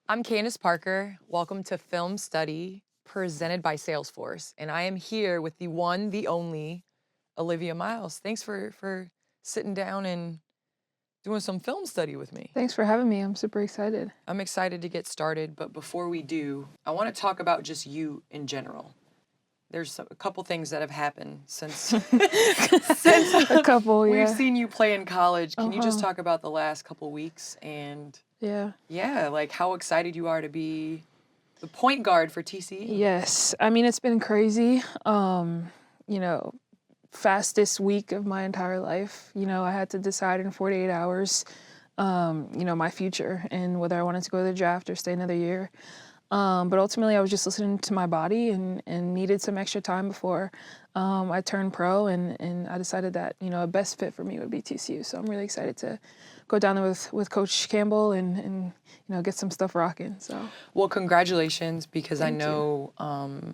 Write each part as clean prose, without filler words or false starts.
I'm Candace Parker. Welcome to Film Study presented by Salesforce. And I am here with the one, the only, Olivia Miles. Thanks for sitting down and doing some film study with me. Thanks for having me. I'm super excited. I'm excited to get started, but before we do, I want to talk about just you in general. There's a couple things that have happened since A couple, we've yeah. seen you play in college. Can you just talk about the last couple weeks and Yeah. like how excited you are to be the point guard for TCU? Yes. I mean, it's been crazy. Fastest week of my entire life. I had to decide in 48 hours, my future and whether I wanted to go to the draft or stay another year. But ultimately, I was just listening to my body and needed some extra time before I turned pro. And I decided that, a best fit for me would be TCU. So I'm really excited to go down there with Coach Campbell and get some stuff rocking. So, well, congratulations, because I Thank you. know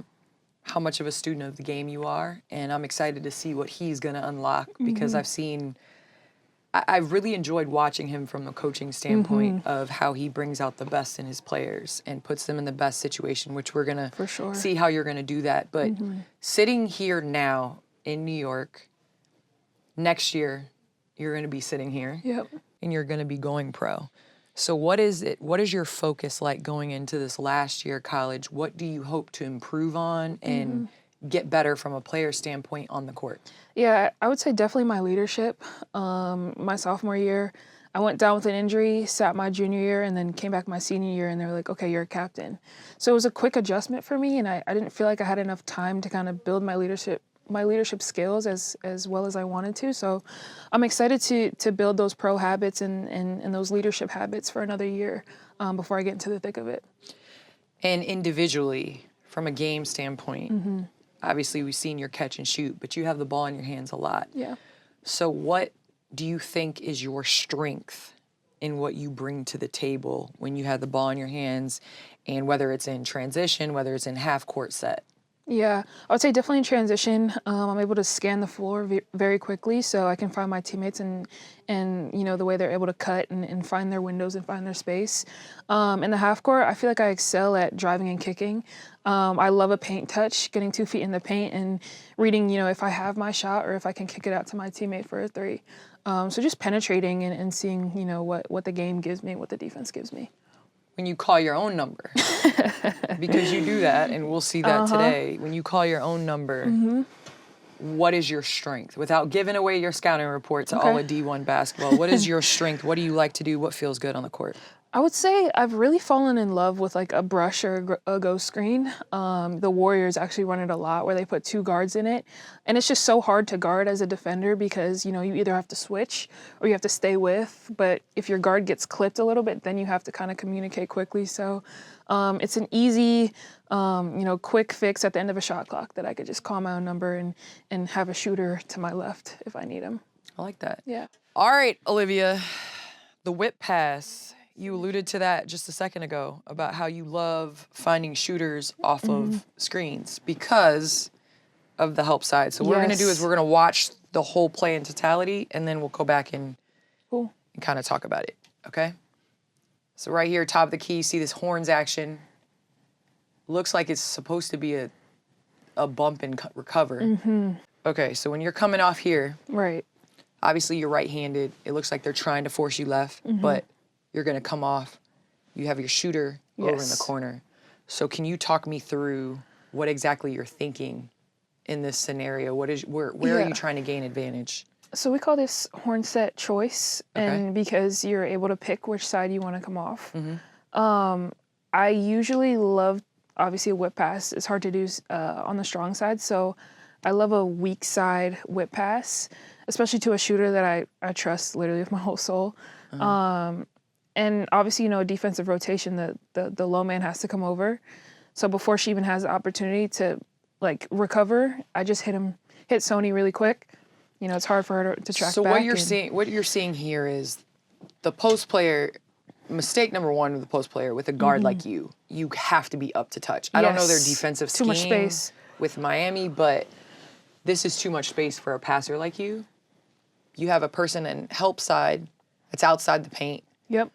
how much of a student of the game you are. And I'm excited to see what he's going to unlock because I've really enjoyed watching him from a coaching standpoint of how he brings out the best in his players and puts them in the best situation, which we're going For sure. to see how you're going to do that. But sitting here now in New York, next year, you're going to be sitting here Yep. and you're going to be going pro. So what is it? What is your focus like going into this last year of college? What do you hope to improve on and get better from a player standpoint on the court? Yeah, I would say definitely my leadership. My sophomore year, I went down with an injury, sat my junior year, and then came back my senior year, and they were like, okay, you're a captain. So it was a quick adjustment for me, and I didn't feel like I had enough time to kind of build my leadership skills as well as I wanted to. So I'm excited to build those pro habits and those leadership habits for another year before I get into the thick of it. And individually, from a game standpoint, obviously we've seen your catch and shoot, but you have the ball in your hands a lot. Yeah. So what do you think is your strength in what you bring to the table when you have the ball in your hands, and whether it's in transition, whether it's in half court set? Yeah, I would say definitely in transition. I'm able to scan the floor very quickly, so I can find my teammates and the way they're able to cut and find their windows and find their space. In the half court, I feel like I excel at driving and kicking. I love a paint touch, getting 2 feet in the paint and reading, if I have my shot or if I can kick it out to my teammate for a three. So just penetrating and seeing, what the game gives me, what the defense gives me. When you call your own number, because you do that, and we'll see that today. When you call your own number, what is your strength? Without giving away your scouting report to all of D1 basketball, what is your strength? What do you like to do? What feels good on the court? I would say I've really fallen in love with like a brush or a ghost screen. The Warriors actually run it a lot where they put 2 guards in it. And it's just so hard to guard as a defender because, you either have to switch or you have to stay with. But if your guard gets clipped a little bit, then you have to kind of communicate quickly. So it's an easy, quick fix at the end of a shot clock that I could just call my own number and have a shooter to my left if I need him. I like that. Yeah. All right, Olivia, the whip pass. You alluded to that just a second ago about how you love finding shooters off of screens because of the help side. So what we're going to do is we're going to watch the whole play in totality, and then we'll go back and kind of talk about it, okay? So right here, top of the key, you see this horns action. Looks like it's supposed to be a bump and recover. Okay, so when you're coming off here, Right. obviously you're right-handed. It looks like they're trying to force you left, but you're going to come off. You have your shooter over in the corner. So can you talk me through what exactly you're thinking in this scenario? Where are you trying to gain advantage? So we call this horn set choice, and because you're able to pick which side you want to come off. I usually love, obviously, a whip pass. It's hard to do on the strong side, so I love a weak side whip pass, especially to a shooter that I trust literally with my whole soul. And obviously, a defensive rotation, the low man has to come over. So before she even has the opportunity to recover, I just hit Sony really quick. It's hard for her to track back. So what you're seeing here is the post player. Mistake number one with the post player with a guard like you have to be up to touch. I don't know their defensive scheme too much space with Miami, but this is too much space for a passer like you. You have a person in help side that's outside the paint. Yep.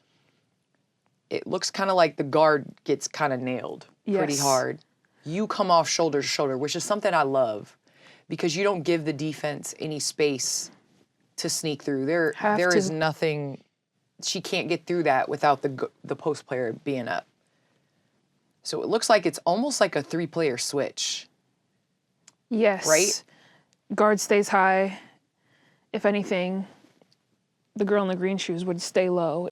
it looks kind of like the guard gets kind of nailed pretty hard. You come off shoulder to shoulder, which is something I love because you don't give the defense any space to sneak through. There is nothing, she can't get through that without the post player being up. So it looks like it's almost like a 3-player switch. Yes. Right? Guard stays high. If anything, the girl in the green shoes would stay low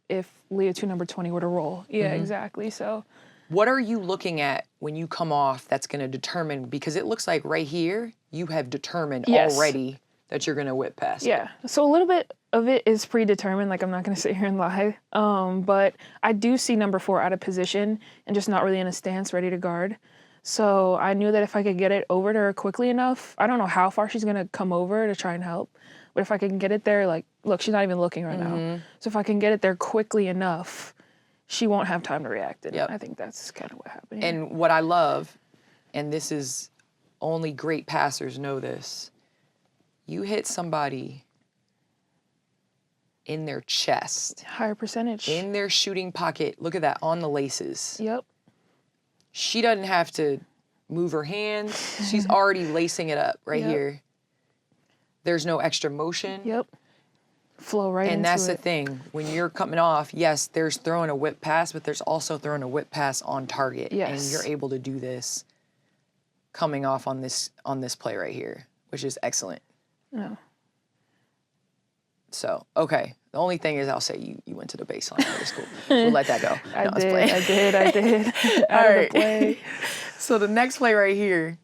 if Leah 2 number 20 were to roll. Yeah, exactly. So what are you looking at when you come off that's going to determine, because it looks like right here you have determined already that you're going to whip past. Yeah. So a little bit of it is predetermined. Like, I'm not going to sit here and lie. But I do see number 4 out of position and just not really in a stance ready to guard. So I knew that if I could get it over to her quickly enough, I don't know how far she's going to come over to try and help, but if I can get it there, like, look, she's not even looking right now. So if I can get it there quickly enough, she won't have time to react. And I think that's kind of what happened here. And what I love, and this is only great passers know this, you hit somebody in their chest. Higher percentage. In their shooting pocket. Look at that, on the laces. Yep. She doesn't have to move her hands. She's already lacing it up right here. There's no extra motion. Yep. Flow right into it. And that's the thing. When you're coming off, yes, there's throwing a whip pass, but there's also throwing a whip pass on target. Yes. And you're able to do this coming off on this play right here, which is excellent. No. So, okay. The only thing is I'll say you went to the baseline. That was cool. We'll let that go. I did. All right. Play. So the next play right here,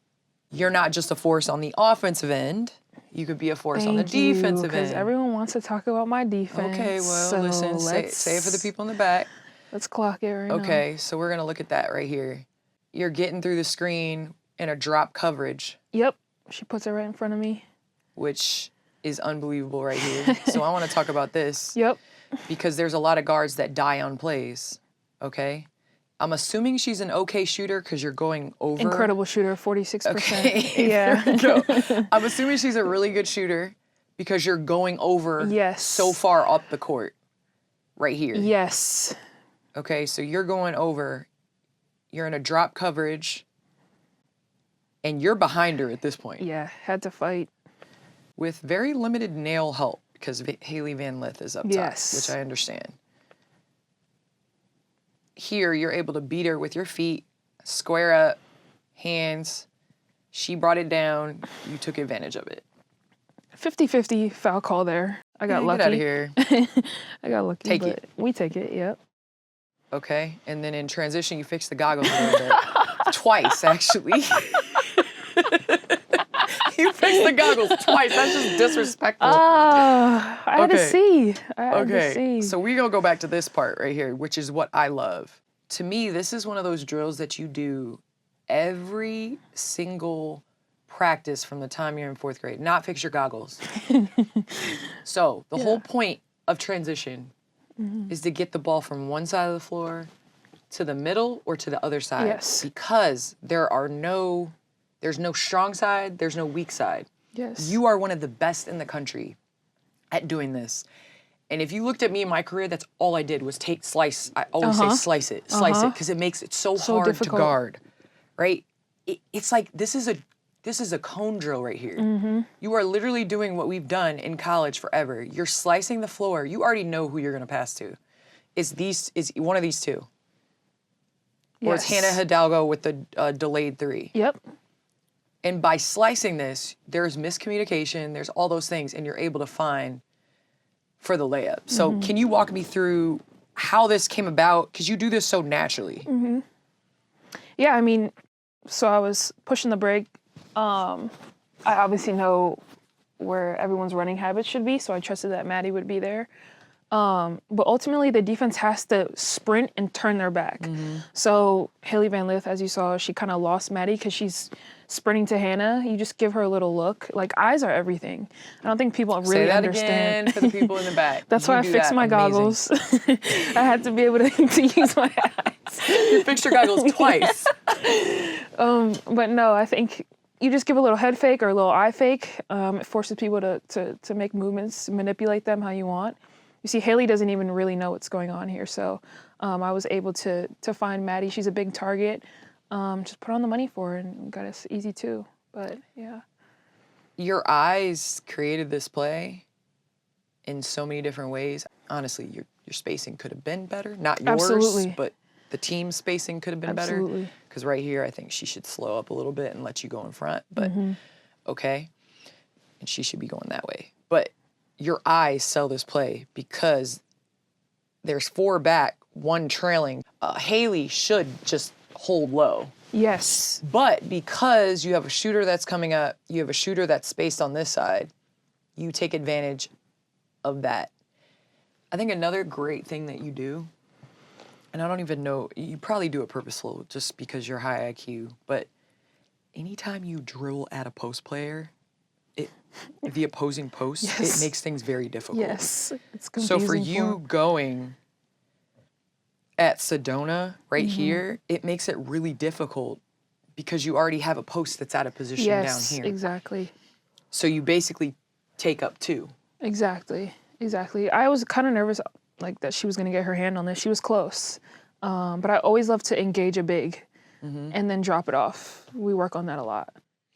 you're not just a force on the offensive end. You could be a force on the defensive end. Because everyone wants to talk about my defense. Okay, well, so listen, say it for the people in the back. Let's clock it right now. Okay, so we're going to look at that right here. You're getting through the screen in a drop coverage. Yep. She puts it right in front of me. Which is unbelievable right here. So I want to talk about this. Yep. Because there's a lot of guards that die on plays, okay? I'm assuming she's an okay shooter because you're going over. Incredible shooter, 46%. Okay, yeah. There we go. I'm assuming she's a really good shooter because you're going over so far up the court right here. Yes. Okay, so you're going over. You're in a drop coverage, and you're behind her at this point. Yeah, had to fight. With very limited nail help because Haley Van Lith is up top, which I understand. Here, you're able to beat her with your feet, square up, hands. She brought it down. You took advantage of it. 50-50 foul call there. I got lucky. Get out of here. I got lucky. Take it. We take it, yep. Okay, and then in transition, you fix the goggles a little bit. Twice, actually. You fixed the goggles twice. That's just disrespectful. I had to see. I had to see. So we're going to go back to this part right here, which is what I love. To me, this is one of those drills that you do every single practice from the time you're in 4th grade. Not fix your goggles. So the whole point of transition is to get the ball from one side of the floor to the middle or to the other side. Yes. Because there's no strong side, there's no weak side. Yes. You are one of the best in the country at doing this. And if you looked at me in my career, that's all I did was slice. I always say slice it, because it makes it so hard difficult to guard, right? It's like this is a cone drill right here. You are literally doing what we've done in college forever. You're slicing the floor. You already know who you're going to pass to. It's one of these two. Or it's Hannah Hidalgo with the delayed 3. Yep. And by slicing this, there's miscommunication, there's all those things, and you're able to find for the layup. So can you walk me through how this came about? Because you do this so naturally. Yeah, I mean, so I was pushing the break. I obviously know where everyone's running habits should be, so I trusted that Maddie would be there. But ultimately, the defense has to sprint and turn their back. So Haley Van Lith, as you saw, she kind of lost Maddie because she's sprinting to Hannah. You just give her a little look. Like, eyes are everything. I don't think people really understand. Say that again for the people in the back. That's why I fixed my goggles. I had to be able to use my eyes. You fixed your goggles twice. But no, I think you just give a little head fake or a little eye fake. It forces people to make movements, manipulate them how you want. You see, Haley doesn't even really know what's going on here. So I was able to find Maddie. She's a big target. Just put on the money for her and got us easy too. But yeah. Your eyes created this play in so many different ways. Honestly, your spacing could have been better. Not yours, Absolutely. but the team's spacing could have been better. Absolutely. Because right here, I think she should slow up a little bit and let you go in front. But okay. And she should be going that way. But your eyes sell this play because there's 4 back, 1 trailing. Haley should just hold low. Yes. But because you have a shooter that's coming up, you have a shooter that's spaced on this side, you take advantage of that. I think another great thing that you do, and I don't even know, you probably do it purposeful just because you're high IQ, but anytime you drill at a post player, the opposing post, it makes things very difficult. Yes. It's confusing. So for you going at Sedona right here, it makes it really difficult because you already have a post that's out of position down here. Yes, exactly. So you basically take up 2. Exactly. I was kind of nervous like that she was going to get her hand on this. She was close. But I always love to engage a big and then drop it off. We work on that a lot.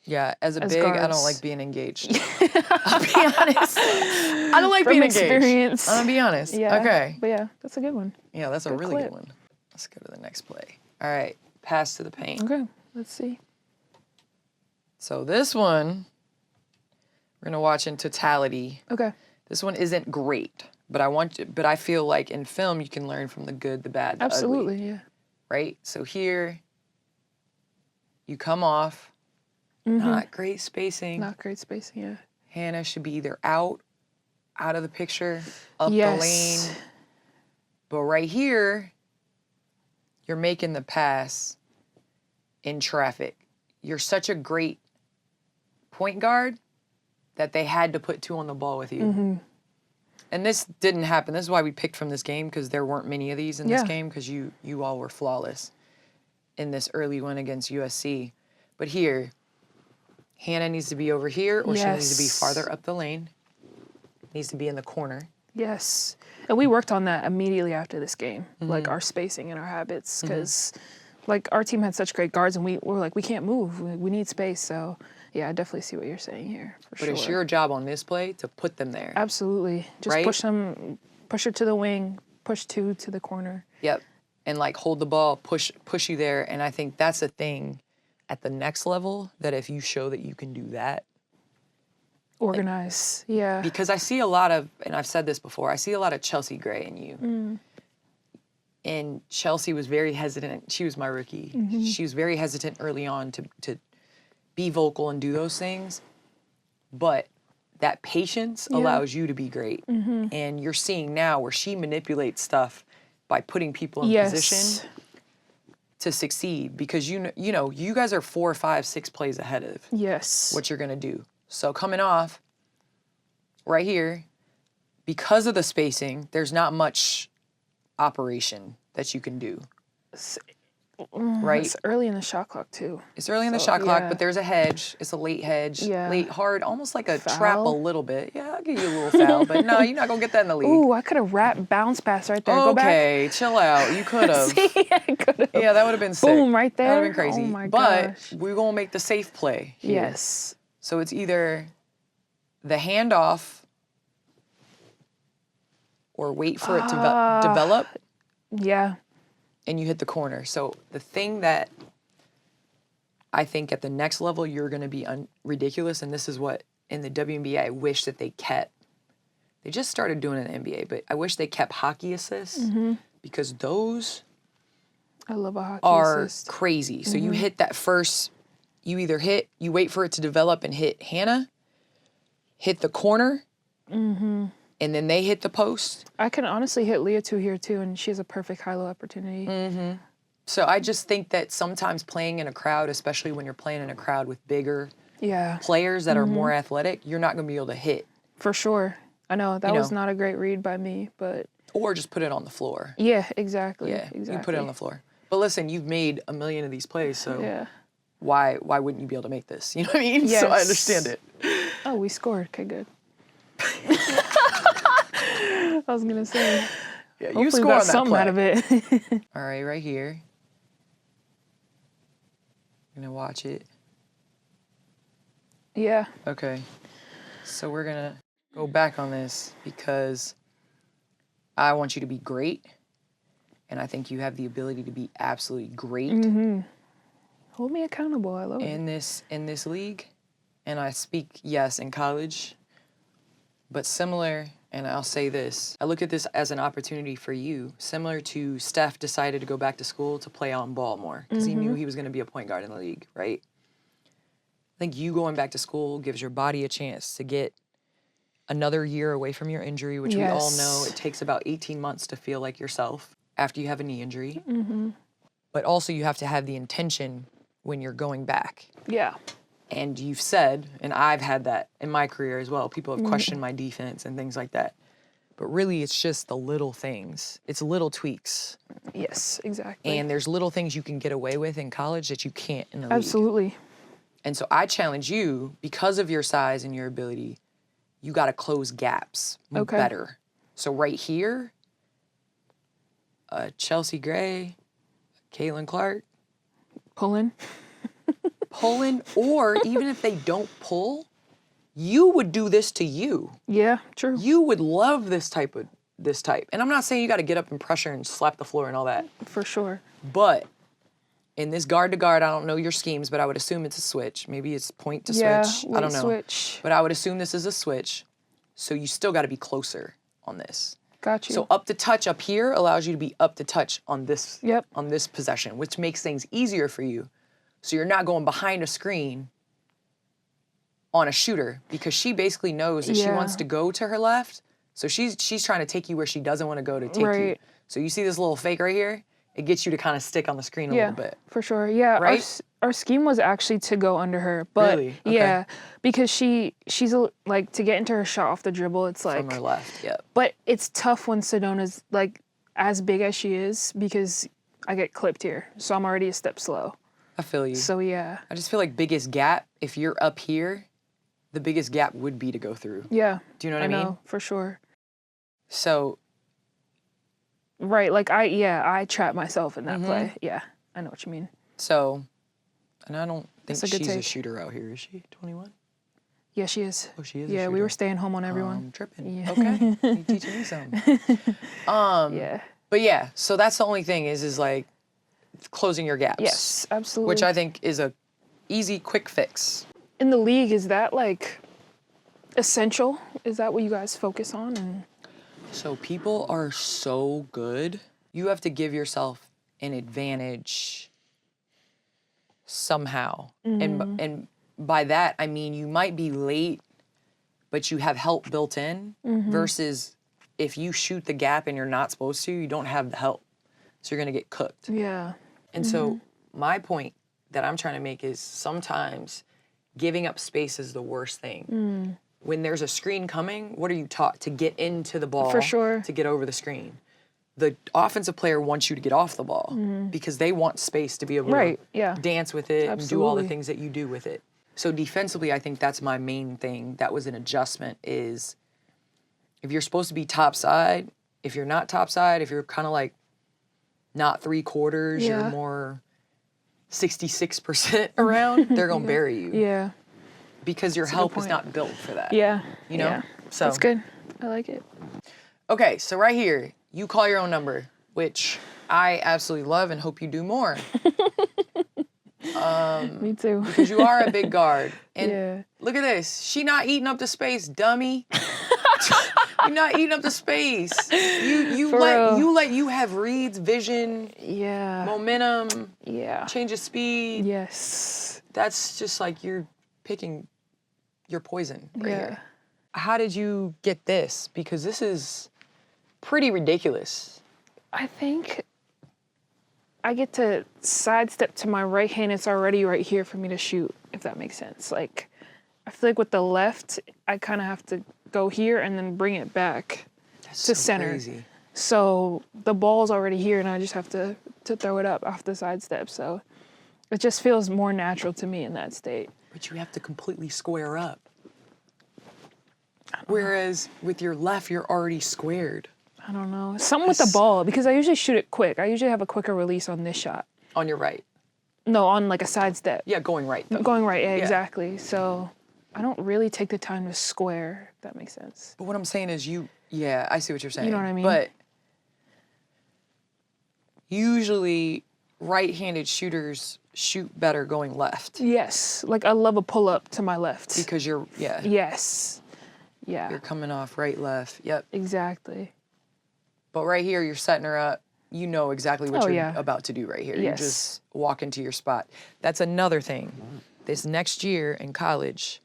Yeah, as big, guards. I don't like being engaged. I'll be honest. I don't like being engaged. Experience. I'm gonna be honest. Yeah. Okay. But yeah, that's a good one. Yeah, that's a really clip. good one. Let's go to the next play. All right, pass to the paint. Okay, let's see. So this one, we're gonna watch in totality. Okay. This one isn't great, but I feel like in film you can learn from the good, the bad, the Absolutely, ugly, yeah. right? So here, you come off. Not great spacing. Not great spacing, yeah. Hannah should be either out of the picture, up the Yes. lane. But right here, you're making the pass in traffic. You're such a great point guard that they had to put 2 on the ball with you. And this didn't happen. This is why we picked from this game, because there weren't many of these in this game, because you all were flawless in this early one against USC. But here, Hannah needs to be over here, or she needs to be farther up the lane. Needs to be in the corner. Yes. And we worked on that immediately after this game, like our spacing and our habits, because like our team had such great guards, and we were like, we can't move. We need space. So yeah, I definitely see what you're saying here, for sure. But it's your job on this play to put them there. Absolutely. Just right? push her to the wing, push 2 to the corner. Yep. And like hold the ball, push you there. And I think that's a thing at the next level, that if you show that you can do that. Organize, yeah. Because I see a lot of, and I've said this before, I see a lot of Chelsea Gray in you. And Chelsea was very hesitant. She was my rookie. She was very hesitant early on to be vocal and do those things. But that patience allows you to be great. And you're seeing now where she manipulates stuff by putting people in position to succeed, because you know you guys are 4, 5, 6 plays ahead of what you're gonna do. So coming off right here, because of the spacing, there's not much operation that you can do. Right? It's early in the shot clock too. It's early in the shot clock, but there's a hedge. It's a late hedge, late hard, almost like a trap a little bit. Yeah, I'll give you a little foul, but no, you're not gonna get that in the league. Ooh, I could have bounce pass right there. Go back. Okay, chill out. You could have. See, I could have. Yeah, that would have been sick. Boom, right there. That would have been crazy. Oh my but gosh. we're gonna make the safe play here. Yes. So it's either the handoff or wait for it to develop. Yeah. And you hit the corner. So the thing that I think at the next level you're going to be ridiculous, and this is what in the WNBA I wish that they kept. They just started doing it in the NBA, but I wish they kept hockey assists, because those I love a hockey are assist. crazy. So you hit that first, you either hit, you wait for it to develop and hit Hannah, hit the corner, and then they hit the post. I can honestly hit Leah here too, and she has a perfect high-low opportunity. So I just think that sometimes playing in a crowd, especially when you're playing in a crowd with bigger players that are more athletic, you're not going to be able to hit. For sure. I know, that was not a great read by me, but... Or just put it on the floor. Yeah, exactly. Yeah, you put it on the floor. But listen, you've made a million of these plays, so why wouldn't you be able to make this? You know what I mean? Yes. So I understand it. Oh, we scored. Okay, good. I was going to say, Yeah, you Hopefully score we got on that something play. out of it. All right, right here. I'm gonna watch it. Yeah. Okay. So we're gonna go back on this because I want you to be great, and I think you have the ability to be absolutely great Hold me accountable. I love it. in this league. And I speak, yes, in college, but similar. And I'll say this: I look at this as an opportunity for you, similar to Steph decided to go back to school to play on ball more because he knew he was going to be a point guard in the league, right? I think you going back to school gives your body a chance to get another year away from your injury, which we all know Yes. it takes about 18 months to feel like yourself after you have a knee injury. But also you have to have the intention when you're going back. Yeah. And you've said, and I've had that in my career as well, people have questioned my defense and things like that. But really, it's just the little things. It's little tweaks. Yes, exactly. And there's little things you can get away with in college that you can't in the league. Absolutely. And so I challenge you, because of your size and your ability, you got to close gaps better. So right here, Chelsea Gray, Caitlin Clark, Pulling. or even if they don't pull, you would do this to you. Yeah, true. You would love this type. And I'm not saying you got to get up and pressure and slap the floor and all that. For sure. But in this guard to guard, I don't know your schemes, but I would assume it's a switch. Maybe it's point to switch. I don't know. Switch. But I would assume this is a switch. So you still got to be closer on this. Got you. So up to touch up here allows you to be up to touch on this Yep. on this possession, which makes things easier for you. So you're not going behind a screen on a shooter because she basically knows that she wants to go to her left. So she's trying to take you where she doesn't want to go to take you. So you see this little fake right here? It gets you to kind of stick on the screen a little bit. For sure. Yeah. Right? Our scheme was actually to go under her, but Really? Okay. yeah, because she's like to get into her shot off the dribble. It's like From her left, yep. But it's tough when Sedona's like as big as she is because I get clipped here, so I'm already a step slow. I feel you. So yeah. I just feel like biggest gap, if you're up here, the biggest gap would be to go through. Yeah. Do you know what I mean? Know, for sure. So. Right, like I trap myself in that play. Yeah, I know what you mean. So, and I don't think That's a good she's a take. shooter out here, is she? 21? Yeah, she is. Oh, she is. Yeah, a we shooter. were staying home on everyone. I'm tripping. Yeah. Okay, you're teaching me something. Yeah. But yeah, so that's the only thing is like closing your gaps. Yes, absolutely. Which I think is a easy, quick fix. In the league, is that like essential? Is that what you guys focus on? And So people are so good. You have to give yourself an advantage somehow. And by that, I mean you might be late, but you have help built in versus if you shoot the gap and you're not supposed to, you don't have the help. So you're going to get cooked. yeah. And so my point that I'm trying to make is sometimes giving up space is the worst thing. When there's a screen coming, what are you taught? To get into the ball. For sure. To get over the screen. The offensive player wants you to get off the ball because they want space to be able to dance with it and do all the things that you do with it. So defensively, I think that's my main thing. That was an adjustment is if you're supposed to be top side, if you're not top side, if you're kind of like not 3/4, you're more 66% around, they're going to bury you. Yeah. Because your help is not built for that. Yeah. You know? Yeah. So That's good. I like it. Okay, so right here, you call your own number, which I absolutely love and hope you do more. Me too. Because you are a big guard. And Yeah. look at this. She not eating up the space, dummy. You're not eating up the space. You have reads, vision, Yeah. momentum, Yeah. change of speed. Yes. That's just like you're picking your poison right Yeah. here. How did you get this? Because this is pretty ridiculous. I think I get to sidestep to my right hand. It's already right here for me to shoot, if that makes sense. Like, I feel like with the left, I kind of have to go here and then bring it back to center. Crazy. So the ball's already here, and I just have to throw it up off the sidestep. So it just feels more natural to me in that state. But you have to completely square up. Whereas with your left, you're already squared. I I don't know. Something with the ball, because I usually shoot it quick. I usually have a quicker release on this shot. On your right. No, on like a side step. Yeah, going right though. Going right, yeah, exactly. So I don't really take the time to square, if that makes sense. But what I'm saying is I see what you're saying. You know what I mean? But usually right-handed shooters shoot better going left. Yes. Like I love a pull-up to my left. Because Yes. Yeah. You're coming off right, left. Yep. Exactly. But right here, you're setting her up. You know exactly what you're about to do right here. Yes. You're just walking to your spot. That's another thing. This next year in college,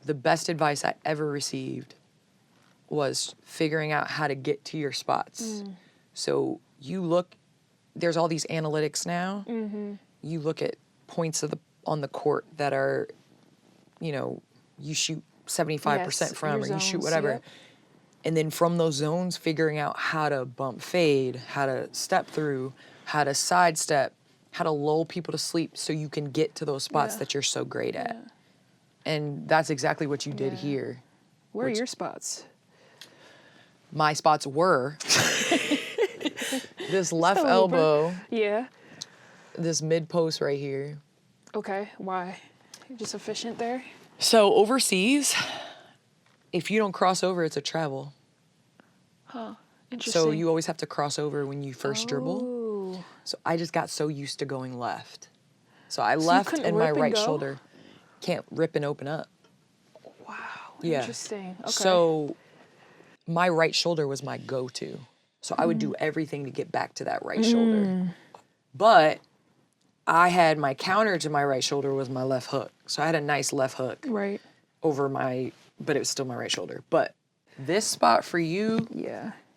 the best advice I ever received was figuring out how to get to your spots. So there's all these analytics now. You look at points on the court that are, you shoot 75% from, or you shoot whatever. Yep. And then from those zones, figuring out how to bump fade, how to step through, how to sidestep, how to lull people to sleep so you can get to those spots that you're so great at. And that's exactly what you did here. Where are your spots? My spots were this left elbow. Yeah. This mid post right here. Okay, why? You're just efficient there? So overseas, if you don't cross over, it's a travel. Huh, interesting. So you always have to cross over when you first dribble. Ooh. So I just got so used to going left. So I left and my right shoulder can't rip and open up. Wow, Yeah. interesting. Okay. So my right shoulder was my go-to. So I would do everything to get back to that right shoulder. But I had my counter to my right shoulder was my left hook. So I had a nice left hook over but it was still my right shoulder. But this spot for you,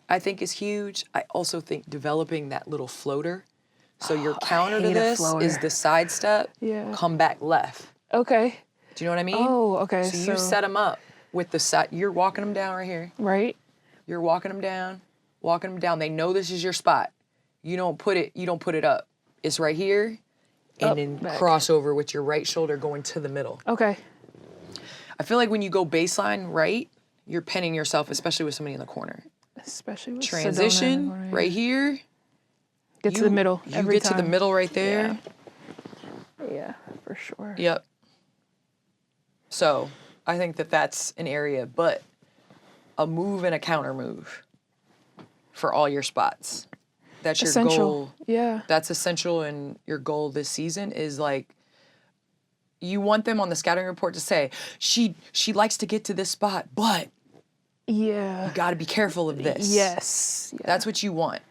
I think is huge. I also think developing that little floater. So your counter to this is the side step, come back left. Okay. Do you know what I mean? Oh, okay. So you set them up with the side. You're walking them down right here. Right. You're walking them down. They know this is your spot. You don't put it up. It's right here. And then cross over with your right shoulder going to the middle. Okay. I feel like when you go baseline right, you're pinning yourself, especially with somebody in the corner. Especially with transition right here. Get to the middle every time. You get to the middle right there. Yeah, for sure. Yep. So I think that's an area, but a move and a counter move for all your spots. That's your goal. Yeah. That's essential, and your goal this season is like, you want them on the scouting report to say, she likes to get to this spot, but you got to be careful of this. Yes. Yeah. That's what you want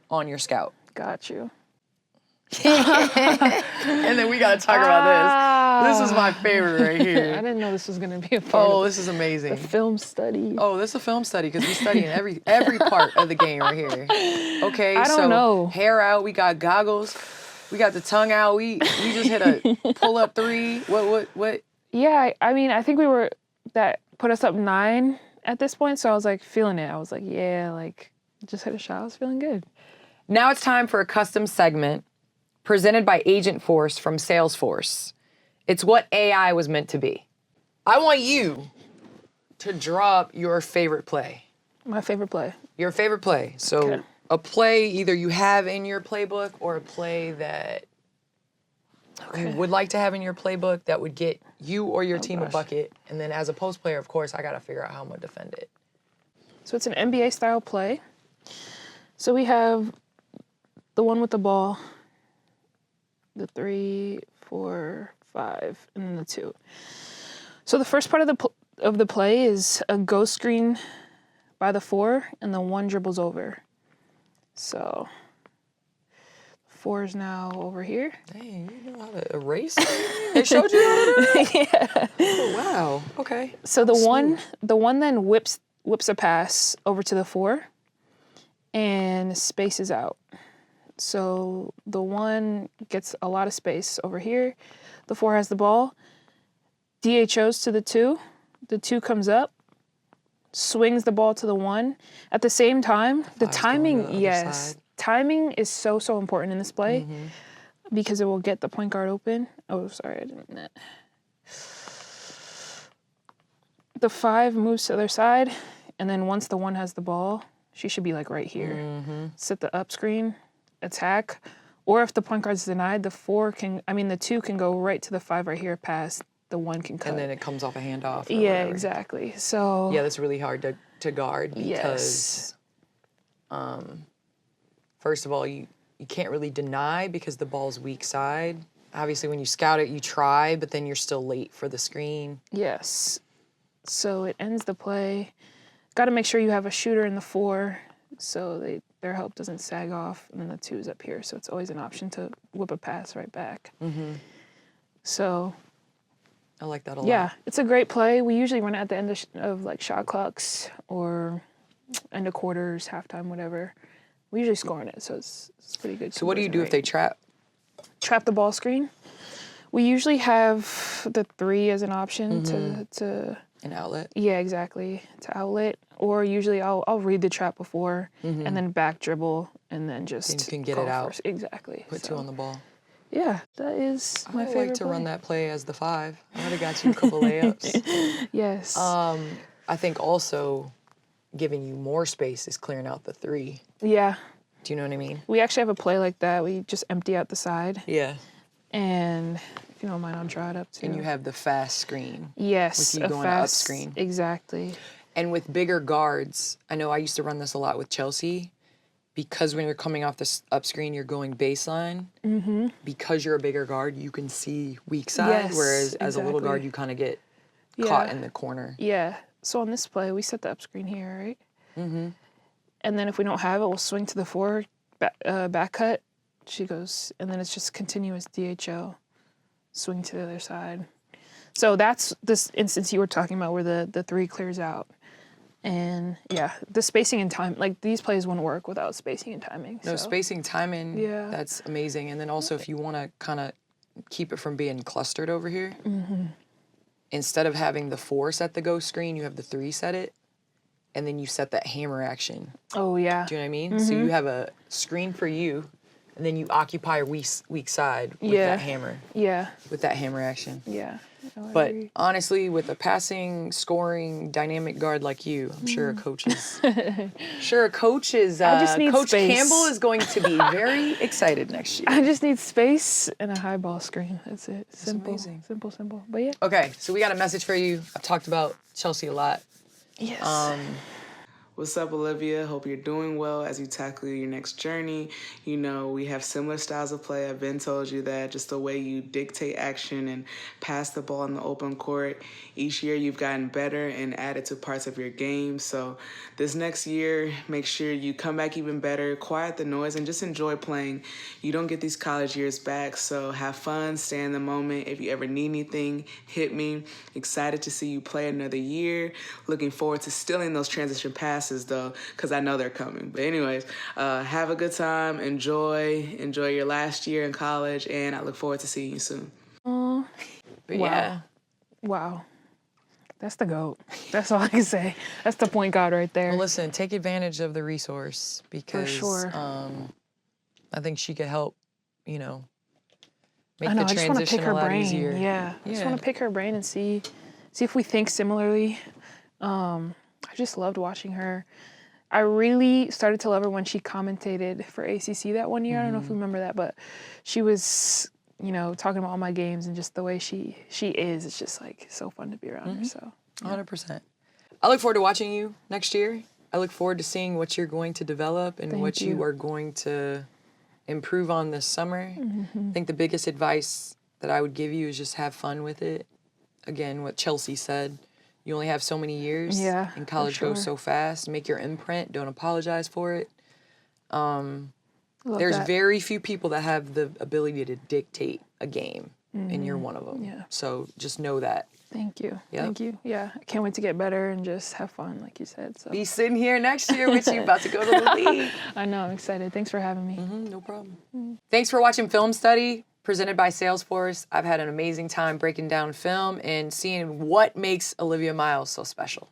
on your scout. Got you. And then we got to talk about this. This is my favorite right here. I didn't know this was going to be a part of this is amazing. a film study. Oh, this is a film study because we study in every part of the game right here. Okay, I don't know. Hair out, we got goggles, we got the tongue out. We just hit a pull-up 3. What? Yeah, I mean, I think that put us up 9 at this point, so I was like feeling it. I was like, just hit a shot. I was feeling good. Now it's time for a custom segment presented by Agent Force from Salesforce. It's what AI was meant to be. I want you to draw up your favorite play. My favorite play. Your favorite play. So a play either you have in your playbook or a play that you would like to have in your playbook that would get you or your team a bucket. And then as a post player, of course, I got to figure out how I'm going to defend it. So it's an NBA style play. So we have the one with the ball, the 3, 4, 5, and then the 2. So the first part of the play is a ghost screen by the 4, and the 1 dribbles over. So 4 is now over here. Dang, you know how to erase? They showed you how to do that? Yeah. Oh, wow. Okay. So the one then whips a pass over to the 4 and spaces out. So the 1 gets a lot of space over here. The 4 has the ball. DHOs to the 2. The 2 comes up, swings the ball to the 1. At the same time, the timing, timing is so important in this play because it will get the point guard open. Oh, sorry, I didn't mean that. The 5 moves to the other side, and then once the 1 has the ball, she should be like right here. Set the up screen, attack. Or if the point guard's denied, the 2 can go right to the 5 right here, pass. The 1 can cut. And then it comes off a handoff. Yeah, whatever. Exactly. So yeah, that's really hard to guard because, first of all, you can't really deny because the ball's weak side. Obviously, when you scout it, you try, but then you're still late for the screen. Yes. So it ends the play. Got to make sure you have a shooter in the 4 so their help doesn't sag off. And then the 2 is up here. So it's always an option to whip a pass right back. So I like that a lot. yeah, it's a great play. We usually run it at the end of like shot clocks or end of quarters, halftime, whatever. We usually score on it, so it's pretty good. So what do you do if they trap the ball screen? We usually have the 3 as an option to an outlet? Yeah, exactly, to outlet. Or usually I'll read the trap before and then back dribble and then just then you can get it out. First. Exactly. Put 2 on the ball. Yeah, that is my favorite. I like to run that play as the 5. I would have got you a couple layups. Yes. I think also giving you more space is clearing out the 3. Yeah. Do you know what I mean? We actually have a play like that. We just empty out the side. Yeah. And if you don't mind, I'll draw it up too. And you have the fast screen. Yes, with you going up screen. Exactly. And with bigger guards, I know I used to run this a lot with Chelsea, because when you're coming off the up screen, you're going baseline. Because you're a bigger guard, you can see weak side, whereas as a little guard, you kind of get caught in the corner. Yeah. So on this play, we set the up screen here, right? And then if we don't have it, we'll swing to the 4, back cut. She goes, and then it's just continuous DHO, swing to the other side. So that's this instance you were talking about where the 3 clears out. And yeah, the spacing and time, like these plays wouldn't work without spacing and timing. No, spacing, timing, that's amazing. And then also if you want to kind of keep it from being clustered over here, instead of having the 4 set the go screen, you have the 3 set it, and then you set that hammer action. Oh, yeah. Do you know what I mean? So you have a screen for you, and then you occupy a weak side with that hammer. Yeah. With that hammer action. Yeah. But honestly, with a passing, scoring, dynamic guard like you, I'm sure a coach is. I just need Coach space. Campbell is going to be very excited next year. I just need space and a high ball screen. That's it. Simple. Amazing. Simple. But yeah. Okay, so we got a message for you. I've talked about Chelsea a lot. Yes. What's up, Olivia? Hope you're doing well as you tackle your next journey. You know, we have similar styles of play. I've been told you that, just the way you dictate action and pass the ball in the open court. Each year you've gotten better and added to parts of your game. So this next year, make sure you come back even better, quiet the noise, and just enjoy playing. You don't get these college years back, so have fun, stay in the moment. If you ever need anything, hit me. Excited to see you play another year. Looking forward to stealing those transition passes though, because I know they're coming. But anyways, have a good time. Enjoy your last year in college, and I look forward to seeing you soon. Wow. Yeah. Wow. That's the GOAT. That's all I can say. That's the point guard right there. Well, listen, take advantage of the resource because For sure. I think she could help, make I know, the I just want to transition pick her a lot brain. easier. Yeah. I just want to pick her brain and see if we think similarly. I just loved watching her. I really started to love her when she commentated for ACC that one year. I don't know if you remember that, but she was, talking about all my games and just the way she is. It's just like so fun to be around her. So 100%. I look forward to watching you next year. I look forward to seeing what you're going to develop and what you are going to improve on this summer. I think the biggest advice that I would give you is just have fun with it. Again, what Chelsea said. You only have so many years, and college goes so fast. Make your imprint. Don't apologize for it. There's very few people that have the ability to dictate a game, and you're one of them. Yeah. So just know that. Thank you. Yep. Thank you. Yeah, I can't wait to get better and just have fun, like you said. So Be sitting here next year with you, about to go to the league. I know, I'm excited. Thanks for having me. No problem. Thanks for watching Film Study, presented by Salesforce. I've had an amazing time breaking down film and seeing what makes Olivia Miles so special.